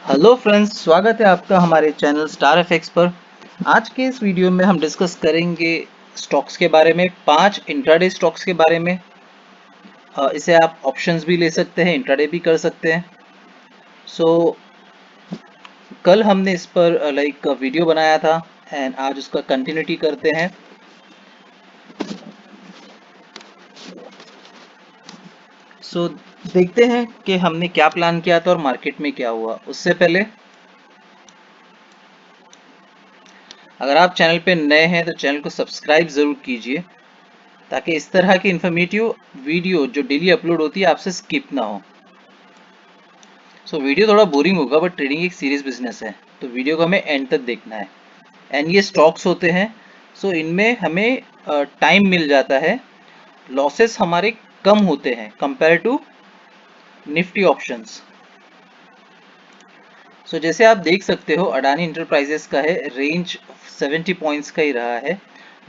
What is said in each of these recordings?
Hello friends, स्वागत है आपका हमारे चैनल स्टार एफएक्स पर। आज के इस वीडियो में हम डिस्कस करेंगे स्टॉक्स के बारे में, 5 इंट्राडे स्टॉक्स के बारे में। इसे आप ऑप्शंस भी ले सकते हैं, इंट्राडे भी कर सकते हैं। सो कल हमने इस पर वीडियो बनाया था एंड आज उसका कंटिन्यूटी करते हैं। सो देखते हैं कि हमने क्या प्लान किया था और मार्केट में क्या हुआ। उससे पहले अगर आप चैनल पे नए हैं तो चैनल को सब्सक्राइब ज़रूर कीजिए, ताकि इस तरह की इन्फॉर्मेटिव वीडियो जो डेली अपलोड होती है आपसे स्किप ना हो। वीडियो थोड़ा बोरिंग होगा, बट ट्रेडिंग एक सीरियस बिजनेस है, तो वीडियो को हमें एंड तक देखना है। एंड ये स्टॉक्स होते हैं, इनमें हमें टाइम मिल जाता है, लॉसेस हमारे कम होते हैं कंपेयर टू निफ्टी ऑप्शंस। जैसे आप देख सकते हो, अडानी इंटरप्राइजेस का है रेंज 70 पॉइंट्स का ही रहा है,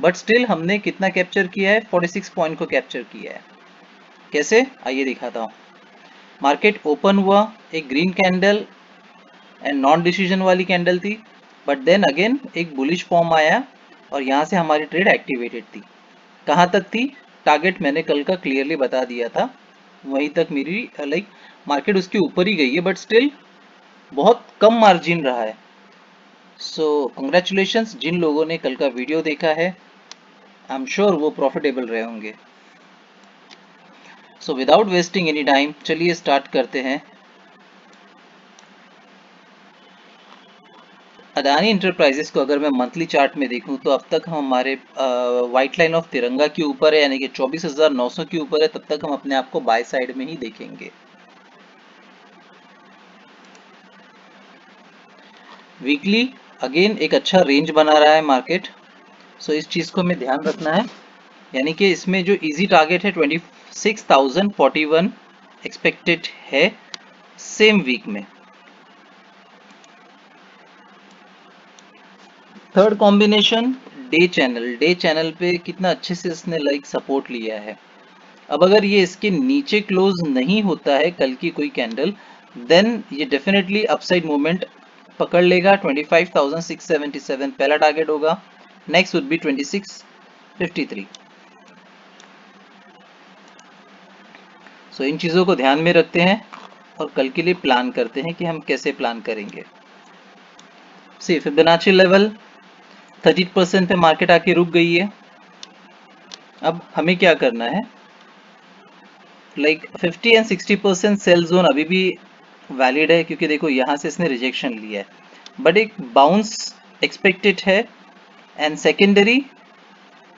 बट स्टिल हमने कितना कैप्चर किया है, 46 पॉइंट को कैप्चर किया है। कैसे, आइए दिखाता हूँ। मार्केट ओपन हुआ, एक green candle and non decision वाली कैंडल थी, बट देन अगेन एक बुलिश फॉर्म आया और यहाँ से हमारी ट्रेड एक्टिवेटेड थी। कहाँ तक थी, टारगेट मैंने कल का क्लियरली बता दिया था, वहीं तक मेरी मार्केट उसके ऊपर ही गई है, बट स्टिल बहुत कम मार्जिन रहा है। कंग्रेचुलेशंस जिन लोगों ने कल का वीडियो देखा है, आई एम श्योर वो प्रॉफिटेबल रहे होंगे। विदाउट वेस्टिंग एनी टाइम, चलिए स्टार्ट करते हैं। अडानी इंटरप्राइजेस को अगर मैं मंथली चार्ट में देखूं तो अब तक हम हमारे व्हाइट लाइन ऑफ तिरंगा के ऊपर है, यानी कि 24,900 के ऊपर है। तब तक हम अपने आप को बाय साइड में ही देखेंगे। वीकली अगेन एक अच्छा रेंज बना रहा है मार्केट, इस चीज को हमें ध्यान रखना है। यानी कि इसमें जो इजी टारगेट है 26,041 एक्सपेक्टेड है सेम वीक में। थर्ड कॉम्बिनेशन, डे चैनल पे कितना अच्छे से इसने सपोर्ट लिया है। अब अगर ये इसके नीचे क्लोज नहीं होता है कल की कोई कैंडल, देन ये डेफिनेटली अपसाइड मूवमेंट पकड़ लेगा। 25,677 पहला टारगेट होगा। Next would be 2653। इन चीज़ों को ध्यान में रखते हैं और कल के लिए प्लान करते हैं कि हम कैसे प्लान करेंगे। फिबोनाची लेवल 30% पे मार्केट आके रुक गई है। अब हमें क्या करना है, 50 एंड 60% सेल जोन अभी भी वैलिड है, क्योंकि देखो यहाँ से इसने रिजेक्शन लिया है, बट एक बाउंस एक्सपेक्टेड है। एंड सेकेंडरी,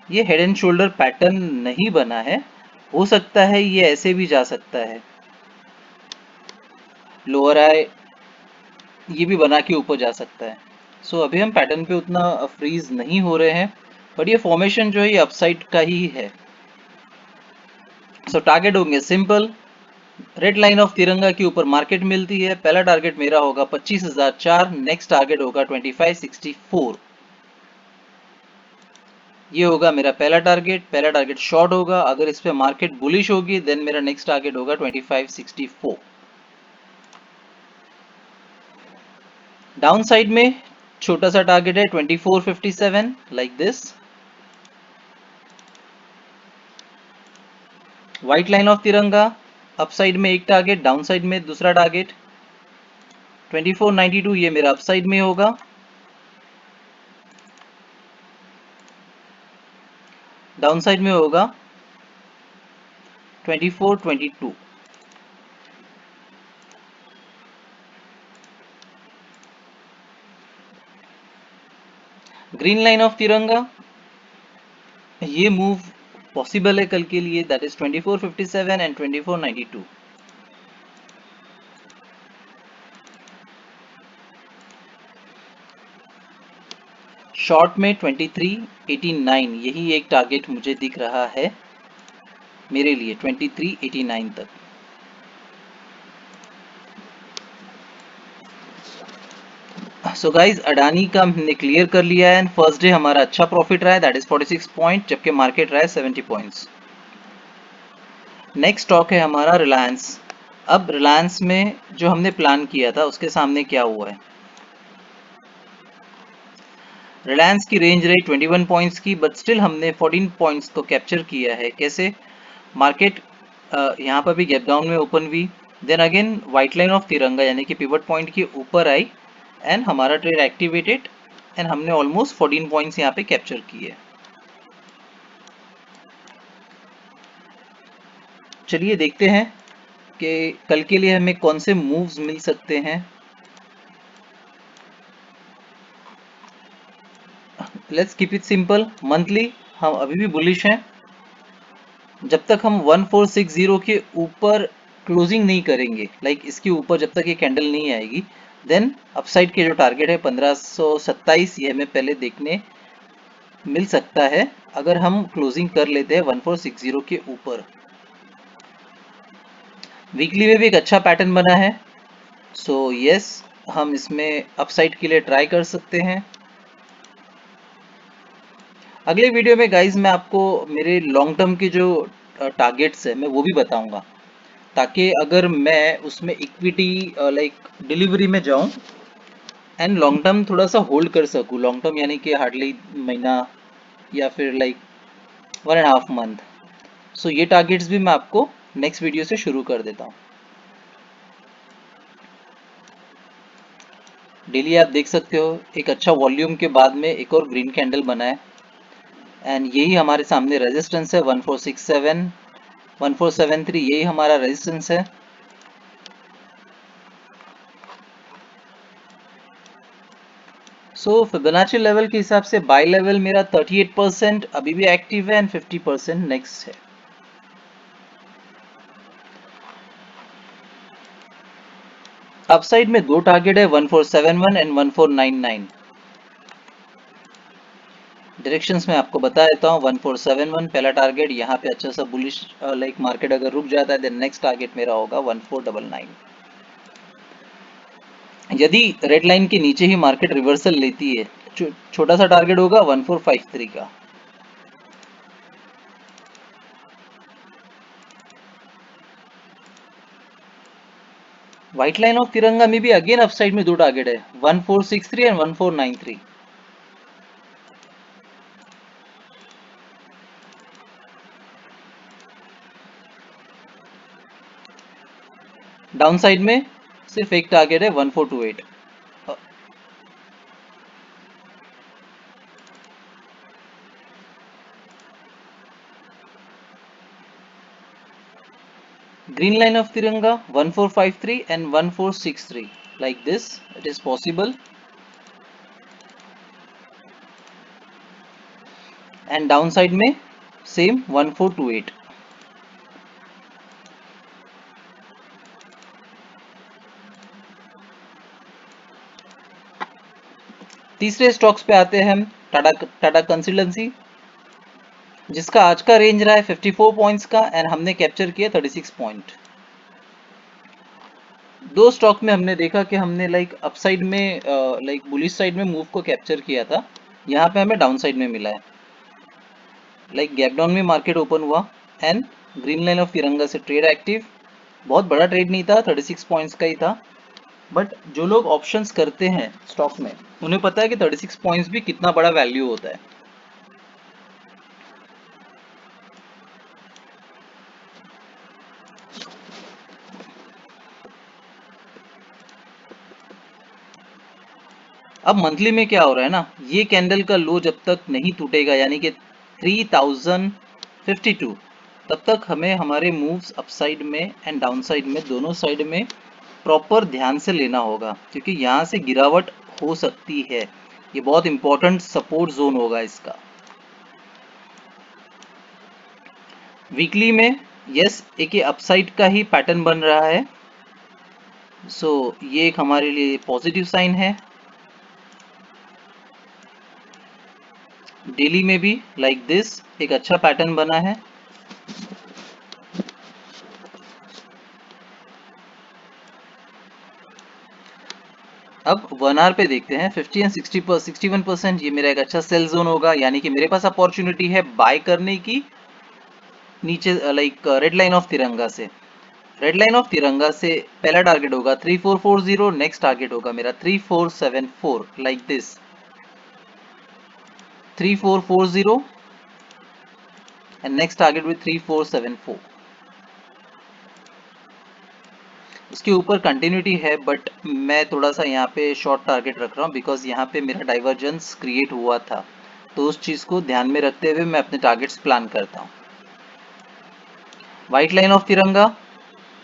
ये हेड एंड शोल्डर पैटर्न नहीं बना है, हो सकता है ये ऐसे भी जा सकता है। लोअर आई ये भी बना के ऊपर जा सकता है। अभी हम पैटर्न पे उतना फ्रीज नहीं हो रहे हैं, बट ये फॉर्मेशन जो है ये अपसाइड का ही है। टारगेट होंगे सिंपल, रेड लाइन ऑफ तिरंगा के ऊपर मार्केट मिलती है। पहला टारगेट मेरा होगा 25,004, नेक्स्ट टारगेट होगा 2564। ये होगा मेरा पहला टारगेट शॉर्ट होगा। अगर इस पे मार्केट बुलिश होगी, देन मेरा नेक्स्ट टारगेट होगा 2564। डाउन साइड में छोटा सा टारगेट है 2457, like this. White line of तिरंगा, अप साइड में एक टारगेट, डाउन साइड में दूसरा टारगेट 2492, ये मेरा अप साइड में होगा। डाउन साइड में होगा 2422। ग्रीन लाइन ऑफ तिरंगा, ये मूव पॉसिबल है कल के लिए, दैट इज 2457 एंड 2492। शॉर्ट में 2389, यही एक टारगेट मुझे दिख रहा है मेरे लिए, 2389 तक। गाइज, अडानी का हमने क्लियर कर लिया है एंड फर्स्ट डे हमारा अच्छा प्रॉफिट रहा है, दैट इज 46 पॉइंट, जबकि मार्केट रहा है 70 पॉइंट्स। नेक्स्ट स्टॉक है हमारा रिलायंस। अब रिलायंस में जो हमने प्लान किया था उसके सामने क्या हुआ है। रिलायंस की रेंज रही 21 पॉइंट्स की, बट स्टिल हमने 14 पॉइंट्स को कैप्चर किया है। कैसे? मार्केट यहाँ पर भी गैप डाउन में ओपन हुई, then again white line of तिरंगा यानी कि पिवट पॉइंट के ऊपर आई एंड हमारा ट्रेड एक्टिवेटेड एंड हमने ऑलमोस्ट 14 पॉइंट्स यहाँ पे कैप्चर किए। चलिए देखते हैं कि कल के लिए हमें कौन से मूव्स मिल सकते हैं। Let's keep it simple. Monthly हम अभी भी बुलिश हैं। जब तक हम 1460 के ऊपर क्लोजिंग नहीं करेंगे, लाइक इसके ऊपर जब तक ये कैंडल नहीं आएगी, देन अपसाइड के जो टारगेट है 1527, ये हमें पहले देखने मिल सकता है अगर हम क्लोजिंग कर लेते हैं 1460 के ऊपर। वीकली में भी एक अच्छा पैटर्न बना है, सो यस हम इसमें अपसाइड के लिए ट्राई कर सकते हैं। अगले वीडियो में गाइज मैं आपको मेरे लॉन्ग टर्म के जो टारगेट्स है मैं वो भी बताऊंगा, ताकि अगर मैं उसमें इक्विटी लाइक डिलीवरी में जाऊं एंड लॉन्ग टर्म थोड़ा सा होल्ड कर सकूं। लॉन्ग टर्म यानी कि हार्डली महीना या फिर लाइक 1.5 मंथ। सो ये टारगेट्स भी मैं आपको नेक्स्ट वीडियो से शुरू कर देता हूँ। डेली आप देख सकते हो एक अच्छा वॉल्यूम के बाद में एक और ग्रीन कैंडल बना है एंड यही हमारे सामने रेजिस्टेंस है 1467 1473, यही हमारा रेजिस्टेंस है। सो फिबोनाची लेवल के हिसाब से बाय लेवल मेरा 38% अभी भी एक्टिव है एंड 50% नेक्स्ट है। अपसाइड में दो टारगेट है 1471 एंड 1499। डायरेक्शंस में आपको बता देता हूँ। 1471 पहला टारगेट, यहाँ पे अच्छा सा बुलिश लाइक मार्केट अगर रुक जाता है देन नेक्स्ट टारगेट मेरा होगा 1499। यदि रेड लाइन के नीचे ही मार्केट रिवर्सल लेती है, छोटा सा टारगेट होगा 1453 का। व्हाइट लाइन ऑफ तिरंगा में भी अगेन अपसाइड में दो टारगेट है 1463 एंड 1493। डाउन साइड में सिर्फ एक टारगेट है 1428। Green line of Tiranga 1453 and 1463, like this it is possible, and downside में same 1428। तीसरे स्टॉक्स पे आते हैं हम टाटा कंसल्टेंसी, जिसका आज का रेंज रहा है 54 पॉइंट्स का एंड हमने कैप्चर किया 36 पॉइंट। दो स्टॉक में हमने देखा कि हमने लाइक अपसाइड में लाइक बुलिश साइड में मूव को कैप्चर किया था, यहाँ पे हमें डाउन साइड में मिला है। लाइक गैप डाउन में मार्केट ओपन हुआ एंड ग्रीन लाइन ऑफ तिरंगा से ट्रेड एक्टिव। बहुत बड़ा ट्रेड नहीं था, 36 पॉइंट्स का ही था, बट जो लोग ऑप्शंस करते हैं स्टॉक में उन्हें पता है कि 36 पॉइंट्स भी कितना बड़ा वैल्यू होता है। अब मंथली में क्या हो रहा है ना, ये कैंडल का लो जब तक नहीं टूटेगा यानी कि 3052, तब तक हमें हमारे मूव्स अपसाइड में एंड डाउन साइड में दोनों साइड में प्रॉपर ध्यान से लेना होगा, क्योंकि यहाँ से गिरावट हो सकती है। ये बहुत इंपॉर्टेंट सपोर्ट जोन होगा इसका। वीकली में यस एक ये अपसाइड का ही पैटर्न बन रहा है, सो ये एक हमारे लिए पॉजिटिव साइन है। डेली में भी लाइक दिस एक अच्छा पैटर्न बना है। अब 1 आवर पे देखते हैं। 50 एंड 61%, ये मेरा एक अच्छा सेल जोन होगा, यानी कि मेरे पास अपॉर्चुनिटी है बाय करने की नीचे लाइक रेड लाइन ऑफ तिरंगा से। रेड लाइन ऑफ तिरंगा से पहला टारगेट होगा 3440, नेक्स्ट टारगेट होगा मेरा 3474, like this 3440 and next target with 3474। इसके ऊपर कंटिन्यूटी है बट मैं थोड़ा सा यहाँ पे शॉर्ट टारगेट रख रहा हूँ बिकॉज यहाँ पे मेरा डाइवर्जेंस क्रिएट हुआ था, तो उस चीज़ को ध्यान में रखते हुए मैं अपने टारगेट्स प्लान करता हूँ। व्हाइट लाइन ऑफ तिरंगा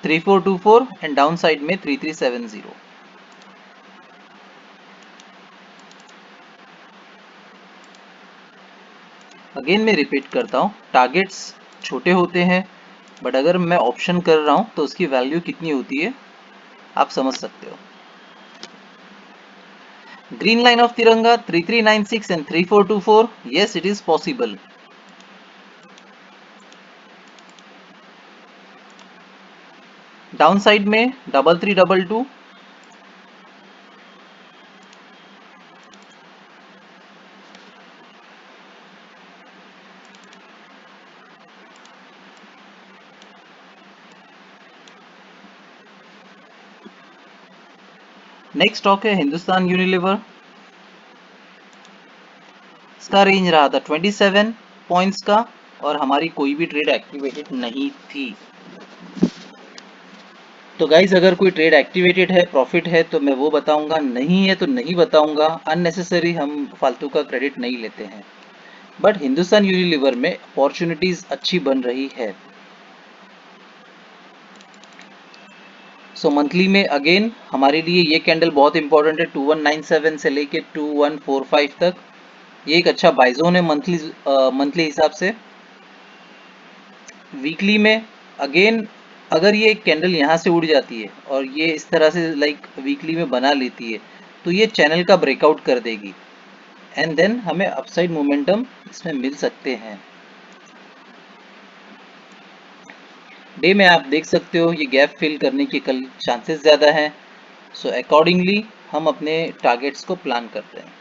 3424 एंड डाउन साइड में 3370। अगेन मैं रिपीट करता हूँ, टारगेट्स छोटे होते हैं बट अगर मैं ऑप्शन कर रहा हूँ तो उसकी वैल्यू कितनी होती है आप समझ सकते हो। ग्रीन लाइन ऑफ तिरंगा 3396 and 3424, yes it is possible। Down side में 3322, नेक्स्ट स्टॉक है हिंदुस्तान यूनिलीवर, इसका रेंज रहा था 27 पॉइंट्स का और हमारी कोई भी ट्रेड एक्टिवेटेड नहीं थी। तो गाइज अगर कोई ट्रेड एक्टिवेटेड है, प्रॉफिट है तो मैं वो बताऊंगा, नहीं है तो नहीं बताऊंगा। अननेसेसरी हम फालतू का क्रेडिट नहीं लेते हैं। बट हिंदुस्तान यूनिलीवर में अपॉर्चुनिटीज अच्छी बन रही है। सो मंथली में अगेन हमारे लिए ये कैंडल बहुत इंपॉर्टेंट है, 2197 से लेके 2145 तक। ये एक अच्छा बाय जोन है मंथली हिसाब से। वीकली में अगेन अगर ये कैंडल यहाँ से उड़ जाती है और ये इस तरह से लाइक वीकली में बना लेती है तो ये चैनल का ब्रेकआउट कर देगी एंड देन हमें अपसाइड मोमेंटम इसमें मिल सकते हैं। डे में आप देख सकते हो ये गैप फिल करने के कल चांसेस ज़्यादा हैं। सो अकॉर्डिंगली हम अपने टारगेट्स को प्लान करते हैं।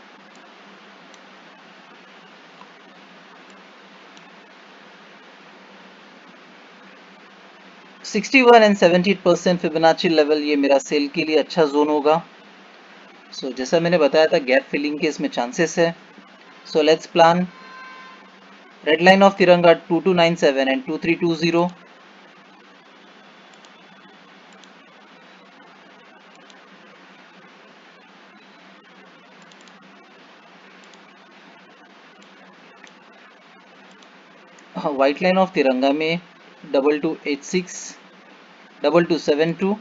सिक्सटी 61 एंड 70% फिबोनाची लेवल ये मेरा सेल के लिए अच्छा जोन होगा। सो जैसा मैंने बताया था गैप फिलिंग के इसमें चांसेस है। So let's plan. Red line of तिरंगा 2297 एंड 2320, व्हाइट लाइन ऑफ तिरंगा में 2286, 2272।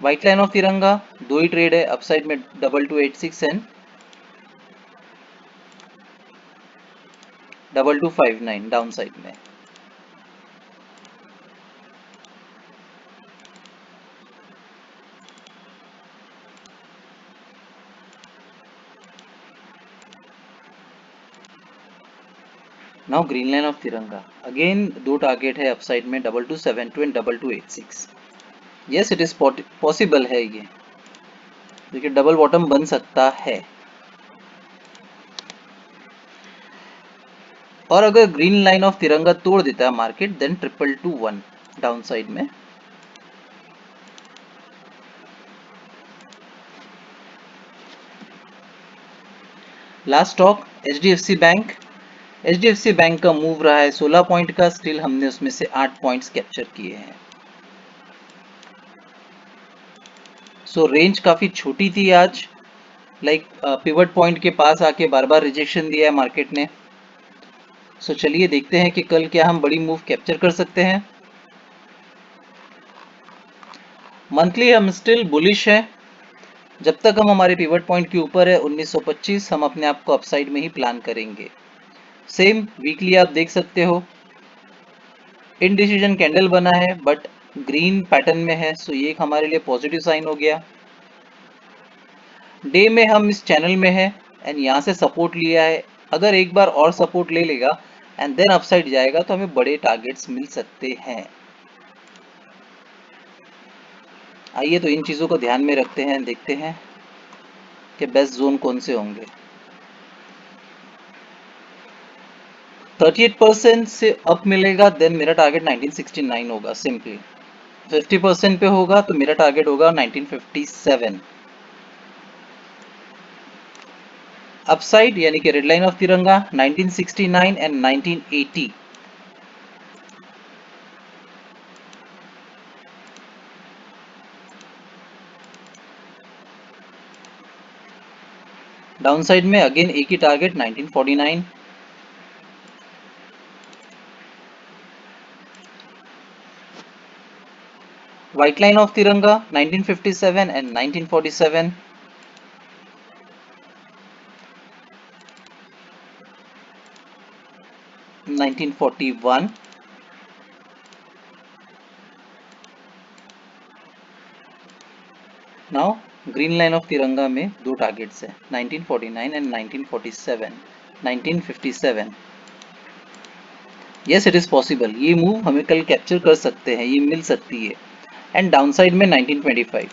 व्हाइट लाइन ऑफ तिरंगा दो ही ट्रेड है, अपसाइड में 2286 एंड 2259 डाउन साइड में। नाउ ग्रीन लाइन ऑफ तिरंगा अगेन दो टारगेट है अपसाइड में 2272 and 2286। Yes it is possible है ये, देखिए डबल बॉटम बन सकता है। और अगर ग्रीन लाइन ऑफ तिरंगा तोड़ देता है मार्केट देन 2221 डाउन साइड में। Last stock HDFC bank. HDFC bank का मूव रहा है 16 पॉइंट का, स्टिल हमने उसमें से 8 पॉइंट्स कैप्चर किए हैं। सो रेंज काफी छोटी थी आज, लाइक पिवट पॉइंट के पास आके बार बार रिजेक्शन दिया है मार्केट ने। सो चलिए देखते हैं कि कल क्या हम बड़ी मूव कैप्चर कर सकते हैं। मंथली हम स्टिल बुलिश है, जब तक हम हमारे पिवट पॉइंट के ऊपर है 1925 हम अपने आप को अपसाइड में ही प्लान करेंगे। सेम वीकली आप देख सकते हो इनडिसीजन कैंडल बना है बट ग्रीन पैटर्न में है, सो ये एक हमारे लिए पॉजिटिव साइन हो गया। डे में हम इस चैनल में है एंड यहाँ से सपोर्ट लिया है, अगर एक बार और सपोर्ट ले लेगा एंड देन अपसाइड जाएगा तो हमें बड़े टारगेट्स मिल सकते हैं। आइए तो इन चीज़ों को ध्यान में रखते हैं, देखते हैं कि बेस्ट जोन कौन से होंगे। 38% से अप मिलेगा देन मेरा टारगेट 1969 होगा सिंपली। 50% पे होगा तो मेरा टारगेट होगा 1957। अपसाइड यानी कि रेड लाइन ऑफ तिरंगा 1969 एंड 1980। डाउन साइड में अगेन एक ही टारगेट 1949। व्हाइट लाइन ऑफ तिरंगा 1957 and 1947। Nineteen 1941। Now green line of तिरंगा में दो टारगेट्स है 1949 and 1947। 1957। Yes it is possible, ये मूव हमें कल कैप्चर कर सकते हैं, ये मिल सकती है। एंड डाउन साइड में 1925।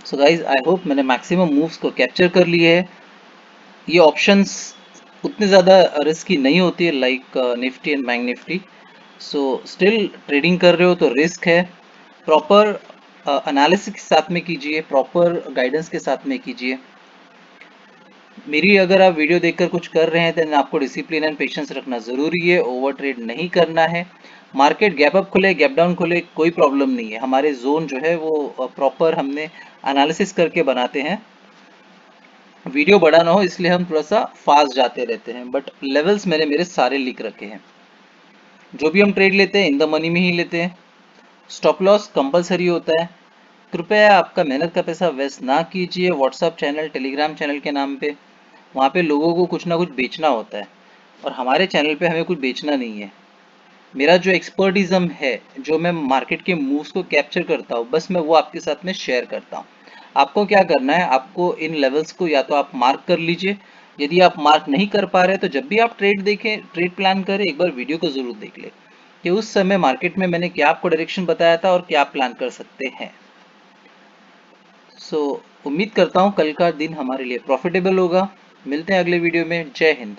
सो गाइज आई होप मैंने मैक्सिमम मूव्स को कैप्चर कर लिए है। ये ऑप्शंस उतने ज़्यादा रिस्की नहीं होती है like Nifty and bank Nifty. So still trading कर रहे हो तो रिस्क है। प्रॉपर एनालिसिस के साथ में कीजिए, प्रॉपर गाइडेंस के साथ में कीजिए। मेरी अगर आप वीडियो देखकर कुछ कर रहे हैं तो आपको डिसिप्लिन एंड पेशेंस रखना ज़रूरी है, ओवर ट्रेड नहीं करना है। मार्केट गैप अप खुले गैप डाउन खुले कोई प्रॉब्लम नहीं है, हमारे जोन जो है वो प्रॉपर हमने एनालिसिस करके बनाते हैं। वीडियो बड़ा ना हो इसलिए हम थोड़ा सा फास्ट जाते रहते हैं, बट लेवल्स मैंने मेरे सारे लिख रखे हैं। जो भी हम ट्रेड लेते हैं इन द मनी में ही लेते हैं। स्टॉप लॉस कंपलसरी होता है। कृपया आपका मेहनत का पैसा वेस्ट ना कीजिए व्हाट्सएप चैनल टेलीग्राम चैनल के नाम पे। वहाँ पे लोगों को कुछ ना कुछ बेचना होता है और हमारे चैनल पे हमें कुछ बेचना नहीं है। मेरा जो एक्सपर्टिज्म है, जो मैं मार्केट के मूव्स को कैप्चर करता हूँ, बस मैं वो आपके साथ में शेयर करता हूँ। आपको क्या करना है, आपको इन लेवल्स को या तो आप मार्क कर लीजिए। यदि आप मार्क नहीं कर पा रहे तो जब भी आप ट्रेड देखें, ट्रेड प्लान करें, एक बार वीडियो को जरूर देख ले कि उस समय मार्केट में मैंने क्या आपको डायरेक्शन बताया था और क्या आप प्लान कर सकते हैं। सो उम्मीद करता हूँ कल का दिन हमारे लिए प्रॉफिटेबल होगा। मिलते हैं अगले वीडियो में। जय हिंद।